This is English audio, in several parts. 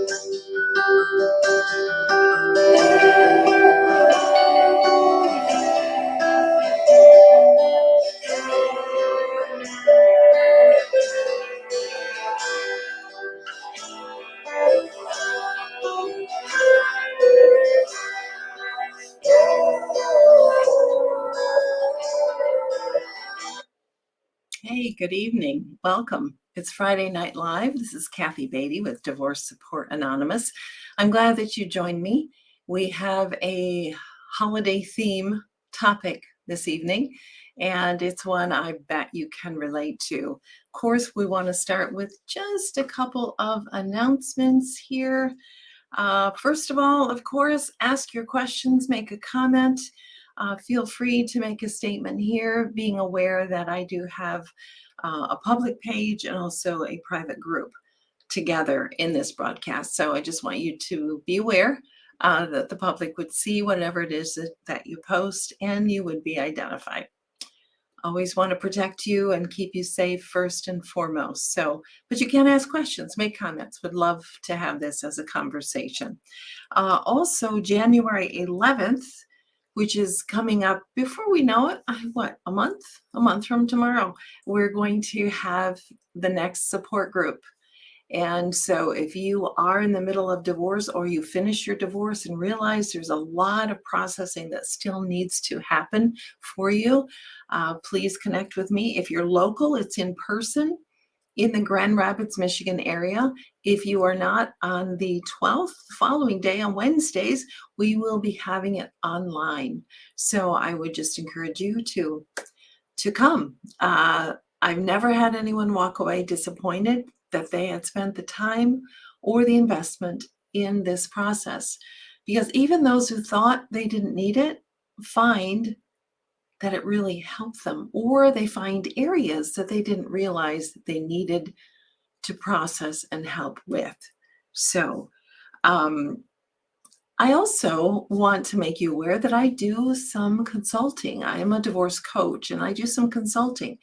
Hey, good evening. Welcome. It's Friday Night Live. This is Kathy Beatty with Divorce Support Anonymous. I'm glad that you joined me. We have a holiday theme topic this evening, and it's one I bet you can relate to. Of course, we want to start with just a couple of announcements here. First of all, of course, ask your questions, make a comment. Feel free to make a statement here, being aware that I do have a public page and also a private group together in this broadcast. So I just want you to be aware that the public would see whatever it is that you post and you would be identified. Always want to protect you and keep you safe first and foremost. But you can ask questions, make comments. Would love to have this as a conversation. Also, January 11th, which is coming up before we know it, a month from tomorrow, we're going to have the next support group. And so if you are in the middle of divorce or you finish your divorce and realize there's a lot of processing that still needs to happen for you, please connect with me. If you're local, it's in person in the Grand Rapids, Michigan area. If you are not, on the 12th, following day on Wednesdays, we will be having it online. So I would just encourage you to come. I've never had anyone walk away disappointed that they had spent the time or the investment in this process. Because even those who thought they didn't need it find that it really helped them, or they find areas that they didn't realize that they needed to process and help with. So I also want to make you aware that I do some consulting. I am a divorce coach and I do some consulting.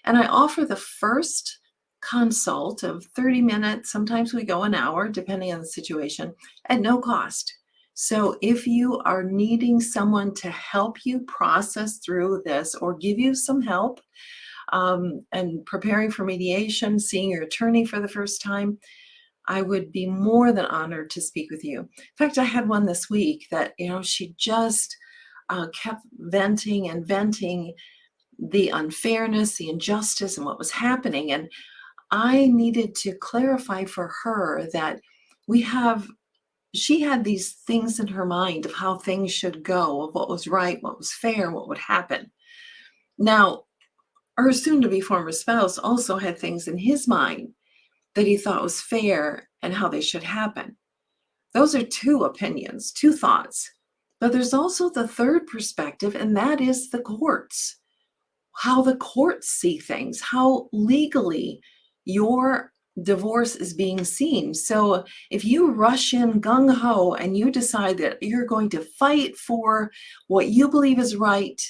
And I offer the first consult of 30 minutes. Sometimes we go an hour, depending on the situation, at no cost. So if you are needing someone to help you process through this or give you some help and preparing for mediation, seeing your attorney for the first time, I would be more than honored to speak with you. In fact, I had one this week that, she just kept venting the unfairness, the injustice, and what was happening. And I needed to clarify for her that she had these things in her mind of how things should go, of what was right, what was fair, what would happen. Now, her soon-to-be former spouse also had things in his mind that he thought was fair and how they should happen. Those are two opinions, two thoughts. But there's also the third perspective, and that is the courts. How the courts see things, how legally your divorce is being seen. So if you rush in gung-ho and you decide that you're going to fight for what you believe is right,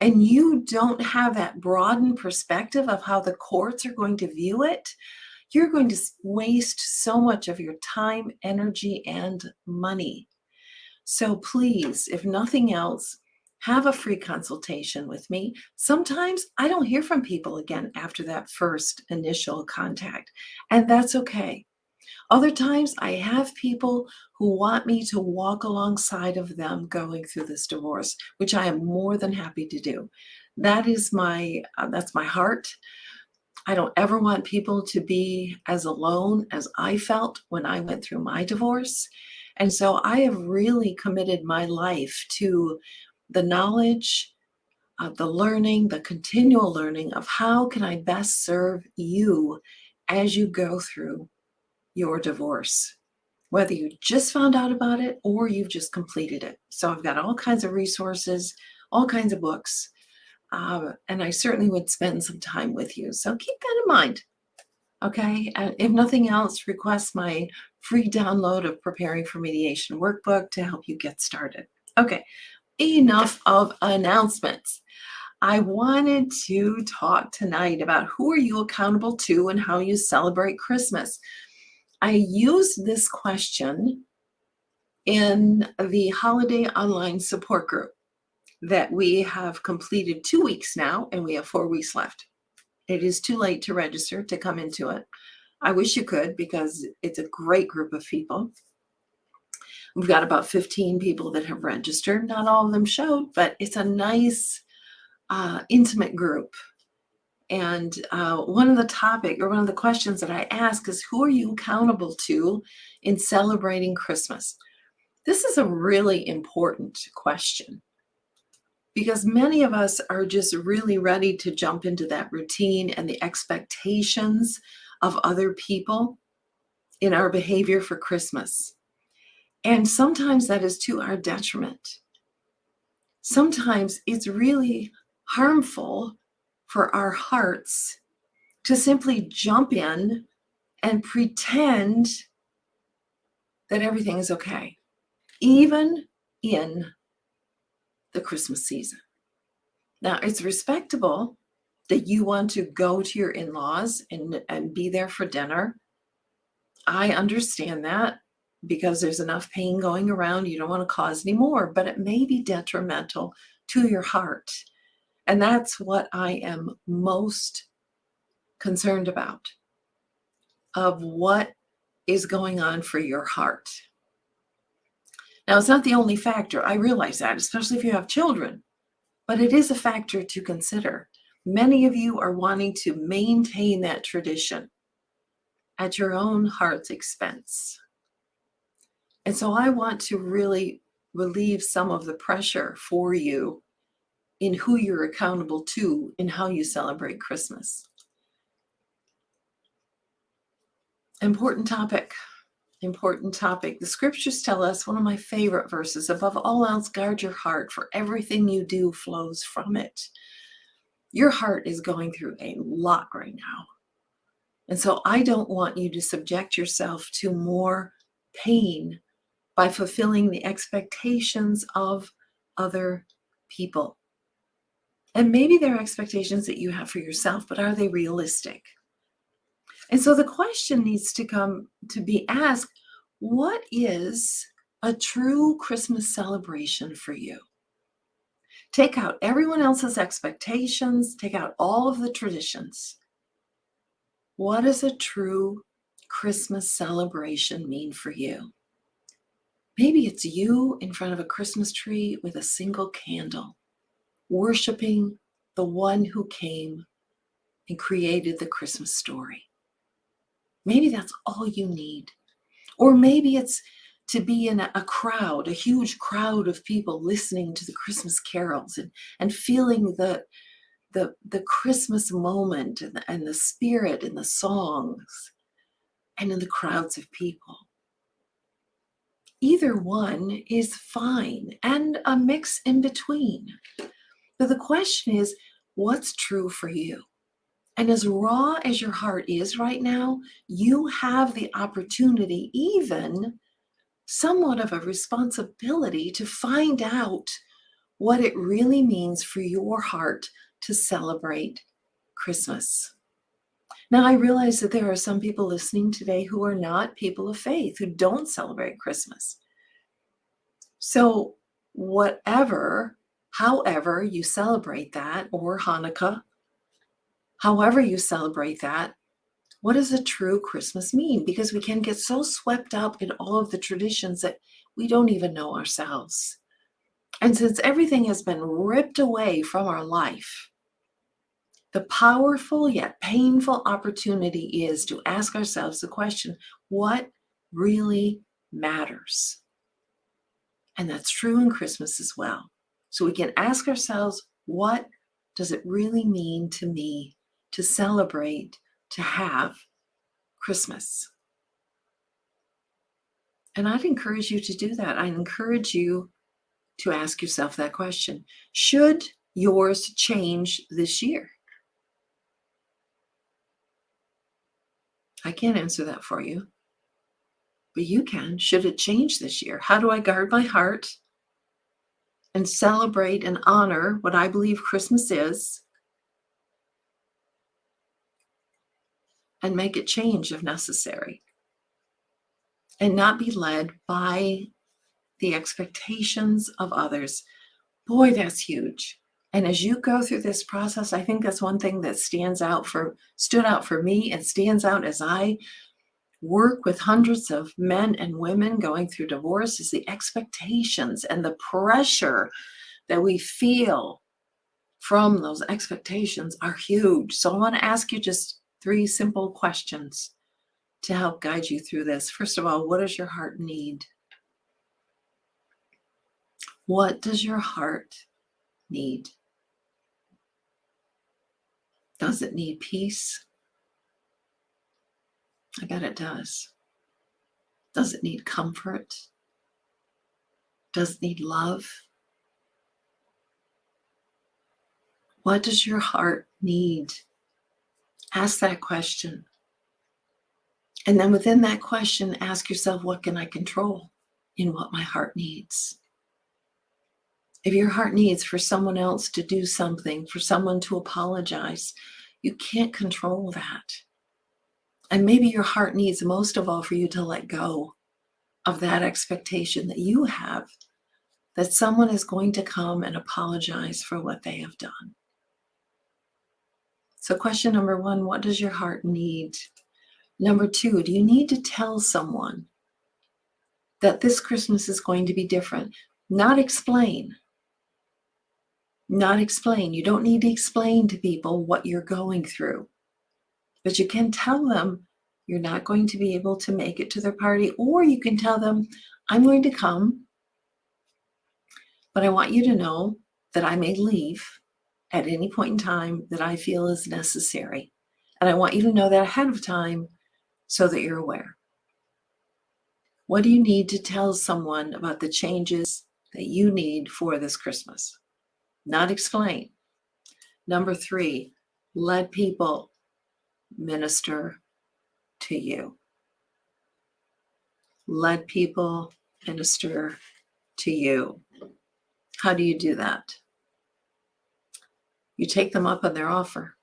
and you don't have that broadened perspective of how the courts are going to view it, you're going to waste so much of your time, energy, and money. So please, if nothing else, have a free consultation with me. Sometimes I don't hear from people again after that first initial contact, and that's okay. Other times I have people who want me to walk alongside of them going through this divorce, which I am more than happy to do. That's my heart. I don't ever want people to be as alone as I felt when I went through my divorce. And so I have really committed my life to the knowledge, the learning, the continual learning of how can I best serve you as you go through your divorce, whether you just found out about it or you've just completed it. So I've got all kinds of resources, all kinds of books, and I certainly would spend some time with you. So keep that in mind. Okay, and if nothing else, request my free download of Preparing for Mediation workbook to help you get started. Okay, enough of announcements. I wanted to talk tonight about who are you accountable to and how you celebrate Christmas. I used this question in the holiday online support group that we have completed 2 weeks now, and we have 4 weeks left. It is too late to register to come into it. I wish you could, because it's a great group of people. We've got about 15 people that have registered. Not all of them showed, but it's a nice, intimate group. And one of the questions that I ask is, who are you accountable to in celebrating Christmas? This is a really important question, because many of us are just really ready to jump into that routine and the expectations of other people in our behavior for Christmas. And sometimes that is to our detriment. Sometimes it's really harmful for our hearts to simply jump in and pretend that everything is okay, even in the Christmas season. Now, it's respectable that you want to go to your in-laws and be there for dinner. I understand that, because there's enough pain going around. You don't want to cause any more, but it may be detrimental to your heart. And that's what I am most concerned about, of what is going on for your heart. Now, it's not the only factor. I realize that, especially if you have children, but it is a factor to consider. Many of you are wanting to maintain that tradition at your own heart's expense. And so I want to really relieve some of the pressure for you in who you're accountable to in how you celebrate Christmas. Important topic. The scriptures tell us, one of my favorite verses, above all else, guard your heart, for everything you do flows from it. Your heart is going through a lot right now. And so I don't want you to subject yourself to more pain by fulfilling the expectations of other people. And maybe they're expectations that you have for yourself, but are they realistic? And so the question needs to be asked, what is a true Christmas celebration for you? Take out everyone else's expectations, take out all of the traditions. What does a true Christmas celebration mean for you? Maybe it's you in front of a Christmas tree with a single candle, worshiping the one who came and created the Christmas story. Maybe that's all you need. Or maybe it's to be in a crowd, a huge crowd of people listening to the Christmas carols and feeling the Christmas moment and the spirit in the songs and in the crowds of people. Either one is fine, and a mix in between. But the question is, what's true for you? And as raw as your heart is right now, you have the opportunity, even somewhat of a responsibility, to find out what it really means for your heart to celebrate Christmas. Now, I realize that there are some people listening today who are not people of faith, who don't celebrate Christmas. So however you celebrate that, or Hanukkah, however you celebrate that, what does a true Christmas mean? Because we can get so swept up in all of the traditions that we don't even know ourselves. And since everything has been ripped away from our life, the powerful yet painful opportunity is to ask ourselves the question, what really matters? And that's true in Christmas as well. So we can ask ourselves, what does it really mean to me to celebrate, to have Christmas? And I'd encourage you to do that. I'd encourage you to ask yourself that question. Should yours change this year? I can't answer that for you, but you can. Should it change this year? How do I guard my heart and celebrate and honor what I believe Christmas is, and make it change if necessary? and not be led by the expectations of others. Boy, that's huge. And as you go through this process, I think that's one thing that stood out for me and stands out as I work with hundreds of men and women going through divorce is the expectations and the pressure that we feel from those expectations are huge. So I want to ask you just 3 simple questions to help guide you through this. First of all, what does your heart need? What does your heart need? Does it need peace? I bet it does. Does it need comfort? Does it need love? What does your heart need? Ask that question. And then within that question, ask yourself, what can I control in what my heart needs? If your heart needs for someone else to do something, for someone to apologize, you can't control that. And maybe your heart needs most of all for you to let go of that expectation that you have that someone is going to come and apologize for what they have done. So question number 1, what does your heart need? Number 2, do you need to tell someone that this Christmas is going to be different? Not explain. Not explain. You don't need to explain to people what you're going through. But you can tell them you're not going to be able to make it to their party, or you can tell them, I'm going to come, but I want you to know that I may leave at any point in time that I feel is necessary. And I want you to know that ahead of time so that you're aware. What do you need to tell someone about the changes that you need for this Christmas? Not explain. Number 3, let people minister to you. Let people minister to you. How do you do that? You take them up on their offer.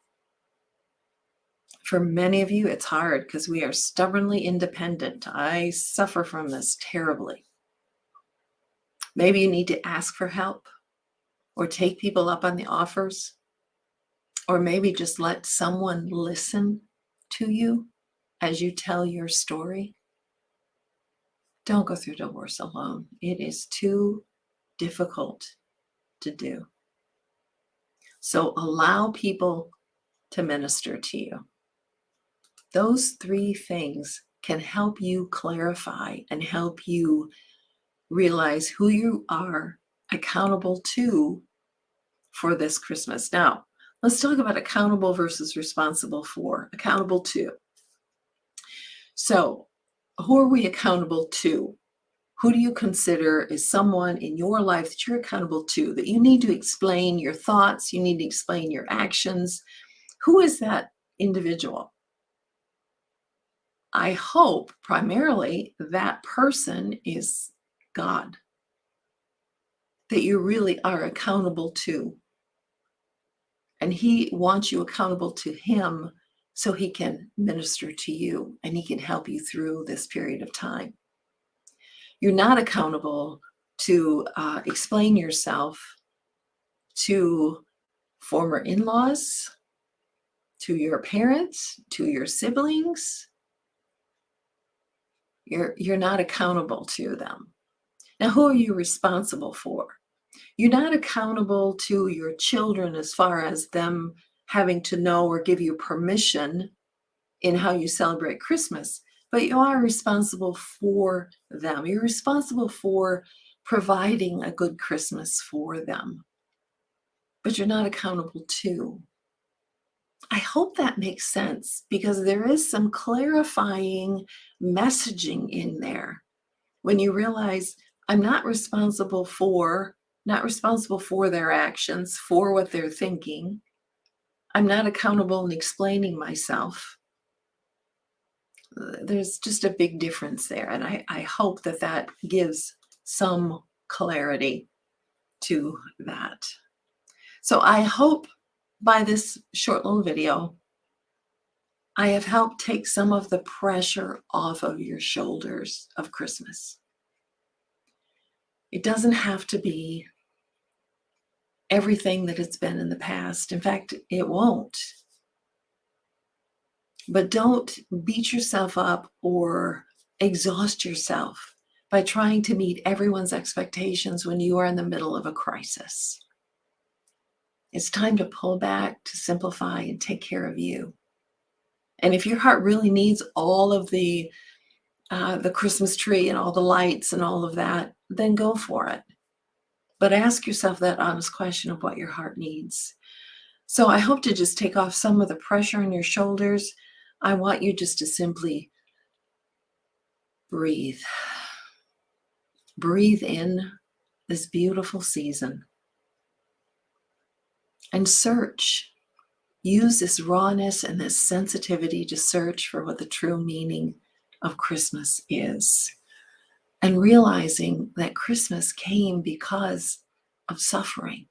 For many of you, it's hard because we are stubbornly independent. I suffer from this terribly. Maybe you need to ask for help or take people up on the offers, or maybe just let someone listen to you as you tell your story. Don't go through divorce alone. It is too difficult to do. So allow people to minister to you. Those 3 things can help you clarify and help you realize who you are accountable to for this Christmas. Now, let's talk about accountable versus responsible for. Accountable to. So, who are we accountable to? Who do you consider is someone in your life that you're accountable to, that you need to explain your thoughts, you need to explain your actions? Who is that individual? I hope primarily that person is God, that you really are accountable to. And He wants you accountable to Him so He can minister to you and He can help you through this period of time. You're not accountable to explain yourself to former in-laws, to your parents, to your siblings. You're not accountable to them. Now, who are you responsible for? You're not accountable to your children as far as them having to know or give you permission in how you celebrate Christmas, but you are responsible for them. You're responsible for providing a good Christmas for them, but you're not accountable to. I hope that makes sense because there is some clarifying messaging in there when you realize I'm not responsible for their actions, for what they're thinking. I'm not accountable in explaining myself. There's just a big difference there. And I hope that gives some clarity to that. So I hope by this short little video, I have helped take some of the pressure off of your shoulders of Christmas. It doesn't have to be everything that it's been in the past. In fact, it won't. But don't beat yourself up or exhaust yourself by trying to meet everyone's expectations when you are in the middle of a crisis. It's time to pull back, to simplify, and take care of you. And if your heart really needs all of the Christmas tree and all the lights and all of that, then go for it. But ask yourself that honest question of what your heart needs. So I hope to just take off some of the pressure on your shoulders. I want you just to simply breathe. Breathe in this beautiful season and search. Use this rawness and this sensitivity to search for what the true meaning of Christmas is. And realizing that Christmas came because of suffering.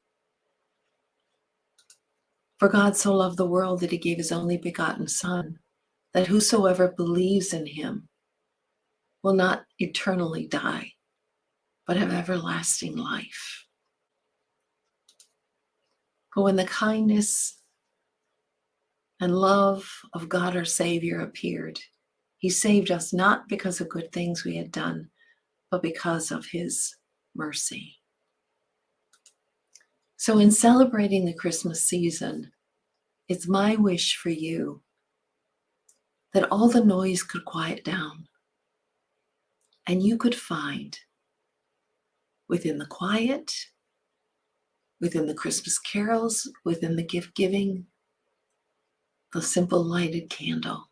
For God so loved the world that he gave his only begotten Son, that whosoever believes in him will not eternally die, but have everlasting life. For when the kindness and love of God our Savior appeared, he saved us not because of good things we had done, but because of his mercy. So in celebrating the Christmas season, it's my wish for you that all the noise could quiet down and you could find within the quiet, within the Christmas carols, within the gift giving, the simple lighted candle,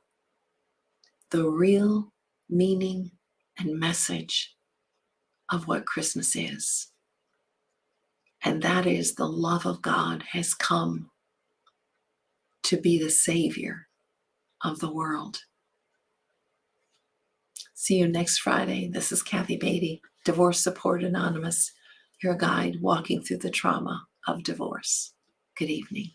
the real meaning and message of what Christmas is. And that is the love of God has come to be the Savior of the world. See you next Friday. This is Kathy Beatty, Divorce Support Anonymous, your guide walking through the trauma of divorce. Good evening.